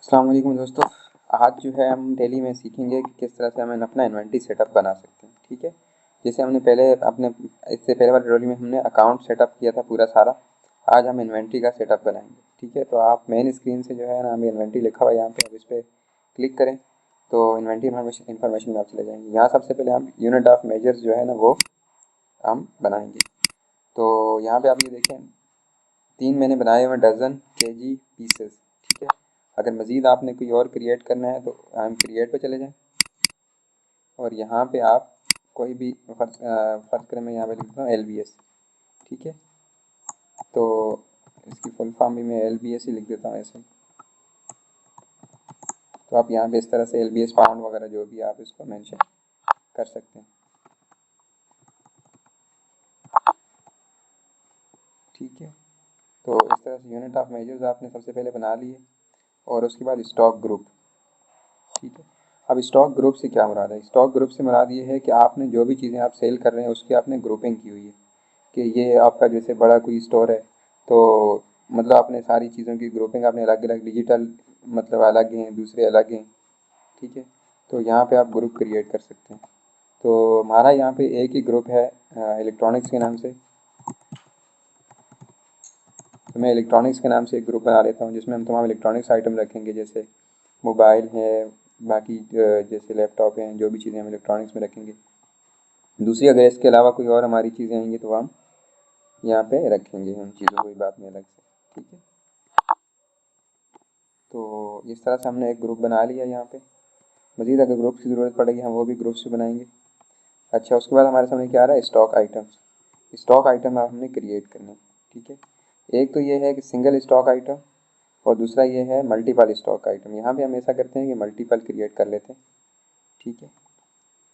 अस्सलाम वालेकुम दोस्तों। आज जो है हम डेली में सीखेंगे कि किस तरह से हम अपना इन्वेंटरी सेटअप बना सकते हैं। ठीक है, जैसे हमने पहले अपने इससे पहले वाले ट्यूटोरियल में हमने अकाउंट सेटअप किया था पूरा सारा। आज हम इन्वेंटरी का सेटअप बनाएंगे। ठीक है, तो आप मेन स्क्रीन से जो है ना, हमें इन्वेंटरी लिखा हुआ है यहाँ पे, आप इस पर क्लिक करें तो इन्वेंटरी इन्फॉर्मेशन में आप चले जाएंगे। यहाँ सबसे पहले हम यूनिट ऑफ मेजर्स जो है ना वो हम बनाएंगे। तो यहाँ पे आप ये देखें, 3 मैंने बनाए हुए डजन, केजी, पीसेस। ठीक है, अगर मज़ीद आपने कोई और क्रिएट करना है तो हम क्रिएट पे चले जाएं और यहाँ पे आप कोई भी फ़र्ज़ करें, मैं यहाँ पे लिखता हूँ LBS। ठीक है, तो इसकी फुल फॉर्म भी मैं LBS ही लिख देता हूँ ऐसे। तो आप यहाँ पे इस तरह से LBS पाउंड वगैरह जो भी आप इसको मेंशन कर सकते हैं। ठीक है, तो इस तरह से यूनिट ऑफ मेजर्स आपने सबसे पहले बना लिए और उसके बाद स्टॉक ग्रुप। ठीक है, अब स्टॉक ग्रुप से क्या मुराद है? स्टॉक ग्रुप से मुराद ये है कि आपने जो भी चीज़ें आप सेल कर रहे हैं उसकी आपने ग्रुपिंग की हुई है कि ये आपका जैसे बड़ा कोई स्टोर है तो मतलब आपने सारी चीज़ों की ग्रुपिंग आपने अलग अलग, डिजिटल मतलब अलग हैं, दूसरे अलग हैं। ठीक है, तो यहाँ पे आप ग्रुप क्रिएट कर सकते हैं। तो हमारा यहाँ पे एक ही ग्रुप है इलेक्ट्रॉनिक्स के नाम से। तो मैं इलेक्ट्रॉनिक्स के नाम से एक ग्रुप बना लेता हूँ जिसमें हम तमाम इलेक्ट्रॉनिक्स आइटम रखेंगे, जैसे मोबाइल है, बाकी जैसे लैपटॉप हैं, जो भी चीज़ें हम इलेक्ट्रॉनिक्स में रखेंगे। दूसरी अगर इसके अलावा कोई और हमारी चीज़ें आएंगी तो हम यहाँ पे रखेंगे उन चीज़ों को, बात में अलग से। ठीक है, तो इस तरह से हमने एक ग्रुप बना लिया। यहाँ पे मज़ीद अगर ग्रुप की ज़रूरत पड़ेगी हम वो भी ग्रुप से बनाएंगे। अच्छा, उसके बाद हमारे सामने क्या आ रहा है? Stock items. स्टॉक आइटम हमने क्रिएट करने। ठीक है, एक तो ये है कि सिंगल स्टॉक आइटम और दूसरा ये है मल्टीपल स्टॉक आइटम। यहाँ पे हम ऐसा करते हैं कि मल्टीपल क्रिएट कर लेते हैं। ठीक है,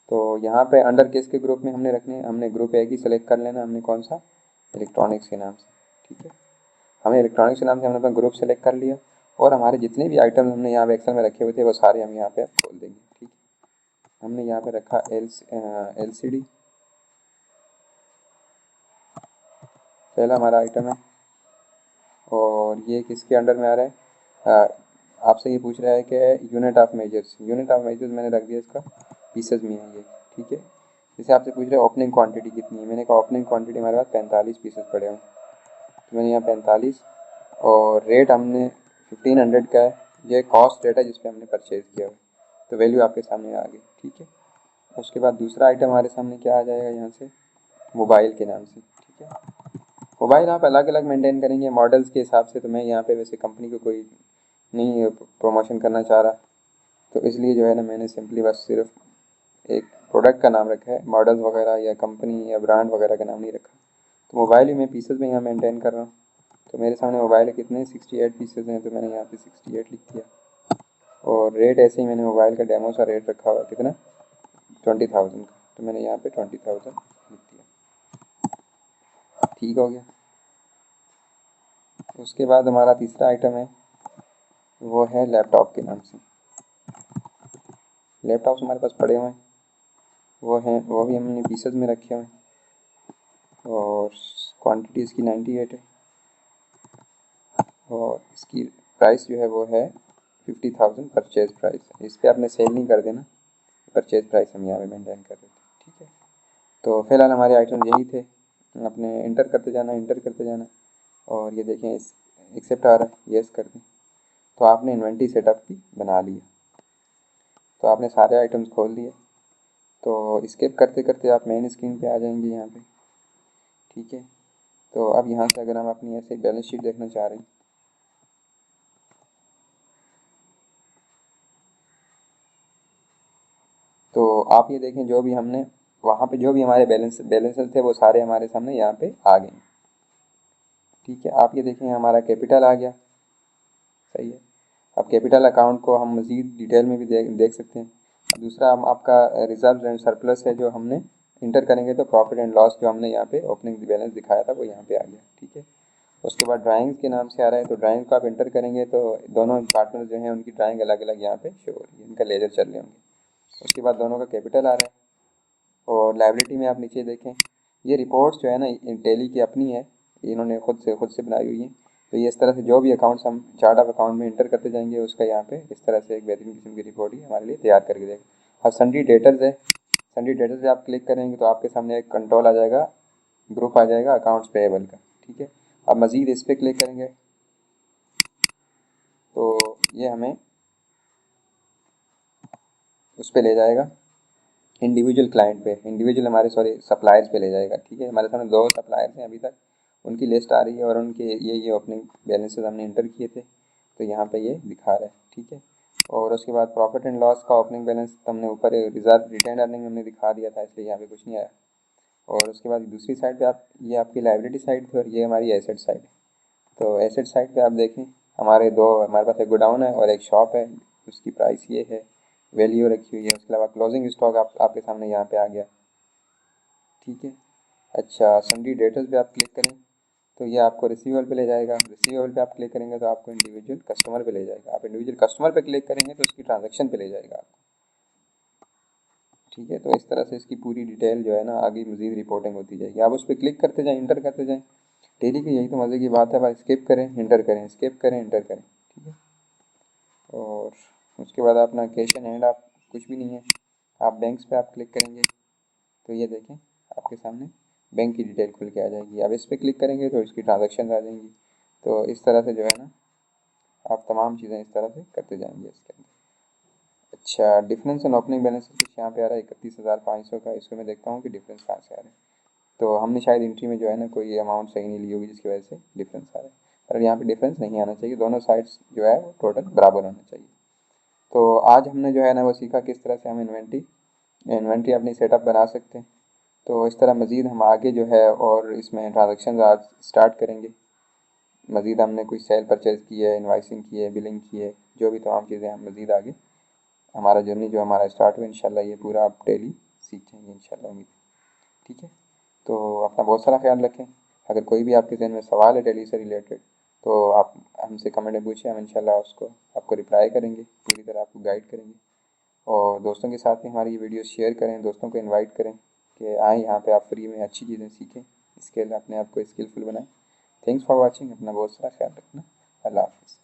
तो यहाँ पे अंडर किसके ग्रुप में हमने रखने हैं? हमने ग्रुप एक ही सेलेक्ट कर लेना, हमने कौन सा? इलेक्ट्रॉनिक्स के नाम से। ठीक है, हमें इलेक्ट्रॉनिक्स के नाम से हमने अपना ग्रुप सेलेक्ट कर लिया और हमारे जितने भी आइटम हमने यहाँ पे एक्सेल में रखे हुए थे वो सारे हम यहाँ पे खोल देंगे। ठीक है, हमने यहाँ पे रखा LCD, पहला हमारा आइटम है और ये किसके अंडर में आ रहा है? आपसे ये पूछ रहा है कि unit of measures. Unit of measures मैंने रख दिया इसका पीसेज में है ये। ठीक है, जैसे आपसे पूछ रहे हैं ओपनिंग क्वांटिटी कितनी है, मैंने कहा ओपनिंग क्वांटिटी हमारे पास 45 पीसेज पड़े हुए, तो मैंने यहाँ 45 और रेट हमने 1500 का है। ये कॉस्ट रेट है जिस पे हमने परचेज़ किया हुआ, तो वैल्यू आपके सामने आ गई। ठीक है, उसके बाद दूसरा आइटम हमारे सामने क्या आ जाएगा? यहाँ से मोबाइल के नाम से। ठीक है, मोबाइल आप अलग अलग मेंटेन करेंगे मॉडल्स के हिसाब से, तो मैं यहाँ पे वैसे कंपनी को कोई नहीं प्रमोशन करना चाह रहा, तो इसलिए जो है ना मैंने सिंपली बस सिर्फ एक प्रोडक्ट का नाम रखा है, मॉडल्स वगैरह या कंपनी या ब्रांड वगैरह का नाम नहीं रखा। तो मोबाइल ही मैं पीसेस में यहाँ मेंटेन कर रहा हूँ। तो मेरे सामने मोबाइल कितने 68 पीसेज हैं, तो मैंने यहाँ पे 68 लिख दिया और रेट ऐसे ही मैंने मोबाइल का डेमो सा रेट रखा हुआ कितना 20,000 का, तो मैंने यहाँ पे 20,000 लिख दिया। ठीक हो गया। उसके बाद हमारा तीसरा आइटम है वो है लैपटॉप के नाम से। लैपटॉप्स हमारे पास पड़े हुए हैं, वो भी हमने पीसेज में रखे हुए हैं और क्वांटिटी इसकी 98 है और इसकी प्राइस जो है वो है 50,000 परचेज प्राइस। इस पर आपने सेल नहीं कर देना, परचेज प्राइस हम यहाँ पे मेंटेन कर रहे थे। ठीक है, तो फिलहाल हमारे आइटम यही थे, अपने इंटर करते जाना और ये देखें इस एक्सेप्ट आ रहा है, यस कर दें। तो आपने इन्वेंटरी सेटअप भी बना लिया। तो आपने सारे आइटम्स खोल दिए, तो स्किप करते करते आप मेन स्क्रीन पे आ जाएंगे यहाँ पे। ठीक है, तो अब यहाँ से अगर हम अपनी ऐसे बैलेंस शीट देखना चाह रहे हैं तो आप ये देखें, जो भी हमने वहाँ पे जो भी हमारे बैलेंसेस थे वो सारे हमारे सामने यहाँ पे आ गए। ठीक है, आप ये देखें हमारा कैपिटल आ गया। सही है, अब कैपिटल अकाउंट को हम मज़ीद डिटेल में भी देख सकते हैं। दूसरा हम आपका रिजर्व एंड सरप्लस है जो हमने इंटर करेंगे तो प्रॉफिट एंड लॉस जो हमने यहाँ पे ओपनिंग बैलेंस दिखाया था वो यहाँ पे आ गया। ठीक है, उसके बाद ड्राइंग्स के नाम से आ रहा है, तो ड्राइंग को आप इंटर करेंगे तो दोनों पार्टनर जो हैं उनकी ड्राइंग अलग अलग यहाँ पे शो हो रही है, इनका लेजर चल रहे होंगे। उसके बाद दोनों का कैपिटल आ रहा है और लाइबिलिटी में आप नीचे देखें, ये रिपोर्ट्स जो है ना टेली की अपनी है, इन्होंने खुद से बनाई हुई है। तो ये इस तरह से जो भी अकाउंट्स हम चार्ट ऑफ अकाउंट में इंटर करते जाएंगे उसका यहाँ पे इस तरह से एक बेहतरीन किस्म की रिपोर्ट ही हमारे लिए तैयार करके देगा। अब सन्डी डेटर्स है, सन्डी डेटर्स पे आप क्लिक करेंगे तो आपके सामने एक कंट्रोल आ जाएगा, ग्रुप आ जाएगा अकाउंट्स पेएबल का। ठीक है, अब मज़ीद इस पर क्लिक करेंगे तो ये हमें उस पर ले जाएगा इंडिविजुअल क्लाइंट पे, इंडिविजुअल हमारे सप्लायर्स पे ले जाएगा। ठीक है, हमारे सामने 2 सप्लायर्स हैं अभी तक, उनकी लिस्ट आ रही है और उनके ये ओपनिंग बैलेंसेस हमने इंटर किए थे तो यहाँ पे ये दिखा रहा है। ठीक है, और उसके बाद प्रॉफिट एंड लॉस का ओपनिंग बैलेंस हमने ऊपर रिजर्व रिटेन अर्निंग हमने दिखा दिया था, इसलिए यहाँ पे कुछ नहीं आया। और उसके बाद दूसरी साइड पे आप, ये आपकी लाइबिलिटी साइड थी और ये हमारी एसेट साइड है। तो एसेट साइड पे आप देखें हमारे पास एक गोडाउन है और एक शॉप है, उसकी प्राइस ये है, वैल्यू रखी हुई है। उसके अलावा क्लोजिंग स्टॉक आपके सामने यहाँ पे आ गया। ठीक है, अच्छा सन्डी डेटर्स पे आप क्लिक करें तो ये आपको रिसीवेबल पे ले जाएगा, रिसीवेबल पे आप क्लिक करेंगे तो आपको इंडिविजुअल कस्टमर पे ले जाएगा, आप इंडिविजुअल कस्टमर पे क्लिक करेंगे तो उसकी ट्रांजैक्शन पे ले जाएगा आपको। ठीक है, तो इस तरह से इसकी पूरी डिटेल जो है ना आगे मज़ीद रिपोर्टिंग होती जाएगी। आप उस पर क्लिक करते जाएँ, इंटर करते जाएँ। डेली की यही तो मज़े की बात है भाई, स्किप करें इंटर करें, स्किप करें इंटर करें। ठीक है, और उसके बाद अपना कैश इन हैंड आप कुछ भी नहीं है, आप बैंक्स पे आप क्लिक करेंगे तो ये देखें आपके सामने बैंक की डिटेल खुल के आ जाएगी। अब इस पर क्लिक करेंगे तो इसकी ट्रांजैक्शन आ जाएंगी। तो इस तरह से जो है ना आप तमाम चीज़ें इस तरह से करते जाएंगे इसके अंदर। अच्छा, डिफरेंस इन ओपनिंग बैलेंस कुछ यहाँ पे आ रहा है 31,500 का, इसको मैं देखता हूँ कि डिफरेंस कहाँ से आ रहा है। तो हमने शायद एंट्री में जो है ना कोई अमाउंट सही नहीं ली होगी जिसकी वजह से डिफरेंस आ रहा है, पर यहाँ पे डिफरेंस नहीं आना चाहिए, दोनों साइड्स जो है वो टोटल बराबर होना चाहिए। तो आज हमने जो है ना वो सीखा किस तरह से हम इन्वेंट्री अपनी सेटअप बना सकते हैं। तो इस तरह मज़ीद हम आगे जो है और इसमें ट्रांजेक्शन आज स्टार्ट करेंगे। मज़ीद हमने कुछ सेल परचेज़ की है, इन्वाइसिंग की है, बिलिंग की है, जो भी तमाम चीज़ें हम मज़ीद आगे हमारा जर्नी जो हमारा स्टार्ट हुआ इंशाल्लाह ये पूरा आप डेली सीख जाएंगे इंशाल्लाह, उम्मीद। ठीक है, तो अपना बहुत सारा ख्याल रखें। अगर कोई भी आपके जहन में सवाल है डेली से रिलेटेड तो आप हमसे कमेंट में पूछें, हम इंशाल्लाह उसको आपको रिप्लाई करेंगे, पूरी तरह आपको गाइड करेंगे। और दोस्तों के साथ भी हमारी ये वीडियो शेयर करें, दोस्तों को इनवाइट करें कि आएँ यहाँ पे आप फ्री में अच्छी चीज़ें सीखें, स्किल अपने आप को स्किलफुल बनाएं। थैंक्स फॉर वाचिंग, अपना बहुत सारा ख्याल रखना। अल्लाह हाफ़िज़।